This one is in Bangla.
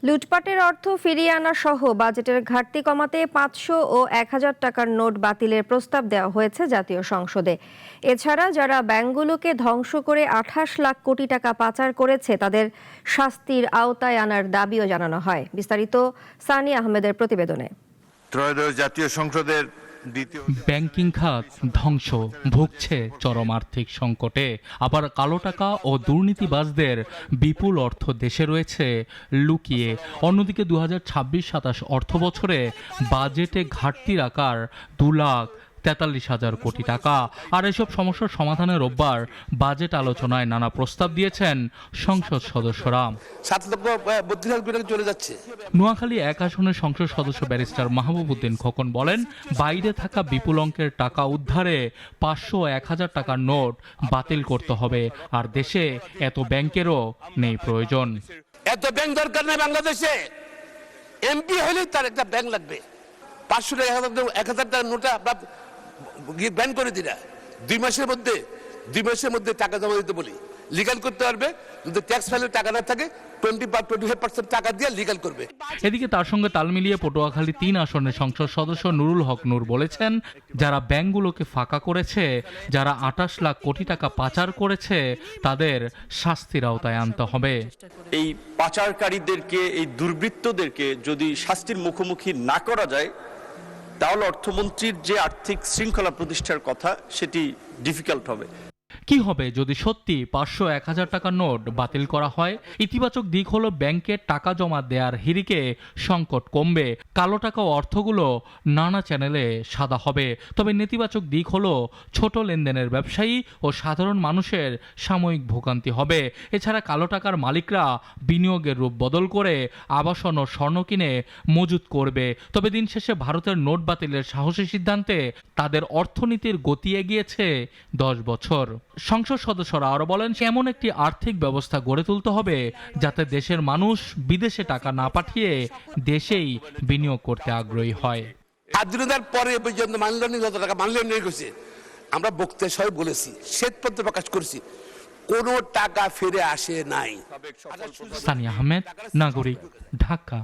লুটপাটের অর্থ ফিরিয়ে আনা সহ বাজেটের ঘাটতি কমাতে 500 ও 1000 টাকার নোট বাতিলের প্রস্তাব দেওয়া হয়েছে জাতীয় সংসদে। এছাড়া যারা ব্যাংকগুলোকে ধ্বংস করে 28 লাখ কোটি টাকা পাচার করেছে তাদের শাস্তির আওতায় আনার দাবিও জানানো হয়। বিস্তারিত সানি আহমেদের প্রতিবেদনে। ত্রয়োদশ জাতীয় সংসদের ব্যাংকিং খাত ধ্বংস, ভুগছে চরম আর্থিক সংকটে। আবার কালো টাকা ও দুর্নীতিবাজদের বিপুল অর্থ দেশে রয়েছে লুকিয়ে। অন্যদিকে 2026-27 অর্থ বছরে বাজেটে ঘাটতির আকার 2,43,000 কোটি টাকা। আর এসব সমস্যার সমাধানে রোববার বাজেট আলোচনায় নানা প্রস্তাব দিয়েছেন সংসদ সদস্যরা। 7,32,000 কোটি টাকা চলে যাচ্ছে। নোয়াখালী 1 আসনের সংসদ সদস্য ব্যারিস্টার মাহবুব উদ্দিন খোকন বলেন, বাইরে থাকা বিপুল অঙ্কের টাকা উদ্ধারে 500 ও 1000 টাকার নোট বাতিল করতে হবে। আর দেশে এত ব্যাংকেরও নেই প্রয়োজন। এত ব্যাংক দরকার নেই বাংলাদেশে। এমপি হলে তার একটা ব্যাংক লাগবে। 500 টাকা 1000 টাকার নোটা আপনার ব্যান করে দিলা। 2 মাসের মধ্যে টাকা জমা দিতে বলি, লিগ্যাল করতে পারবে। যদি ট্যাক্স ফাইলে টাকা না থাকে 25% টাকা দিয়ে লিগ্যাল করবে। এদিকে তার সঙ্গে তাল মিলিয়ে পটুয়াখালী 3 আসনের সংসদ সদস্য নুরুল হক নূর বলেছেন, যারা ব্যাংকগুলোকে ফাঁকা করেছে, যারা 28 লাখ কোটি টাকা পাচার করেছে তাদের শাস্তির আওতায় আনতে হবে। এই পাচারকারীদেরকে, এই দুর্বৃত্তদেরকে যদি শাস্তির মুখোমুখি না করা যায় তাহলে অর্থমন্ত্রীর যে আর্থিক শৃঙ্খলা প্রতিষ্ঠার কথা সেটি ডিফিকাল্ট হবে। কি হবে যদি সত্যি 500-1000 টাকার নোট বাতিল করা হয়? ইতিবাচক দিক হলো ব্যাংকে টাকা জমা দেওয়ার হিড়িকে সংকট কমবে, কালো টাকা ও অর্থগুলো নানা চ্যানেলে সাদা হবে। তবে নেতিবাচক দিক হলো ছোট লেনদেনের ব্যবসায়ী ও সাধারণ মানুষের সাময়িক ভোগান্তি হবে। এছাড়া কালো টাকার মালিকরা বিনিয়োগের রূপ বদল করে আবাসন ও স্বর্ণ কিনে মজুত করবে। তবে দিন শেষে ভারতের নোট বাতিলের সাহসী সিদ্ধান্তে তাদের অর্থনীতির গতি এগিয়েছে 10 বছর। সংসদ সদস্যরা আরো বলেন, এমন একটি আর্থিক ব্যবস্থা গড়ে তুলতে হবে যাতে দেশের মানুষ বিদেশে টাকা না পাঠিয়ে দেশেই বিনিয়োগ করতে আগ্রহী হয়। স্বাধীনতার পরে পর্যন্ত মানি লন্ডারিং যত টাকা মানি লন্ডারিং করেছে, আমরা বক্তৃতায় সবাই বলেছি, শ্বেতপত্র প্রকাশ করেছি, কোনো টাকা ফিরে আসে নাই। সানি আহমেদ, নাগরিক, ঢাকা।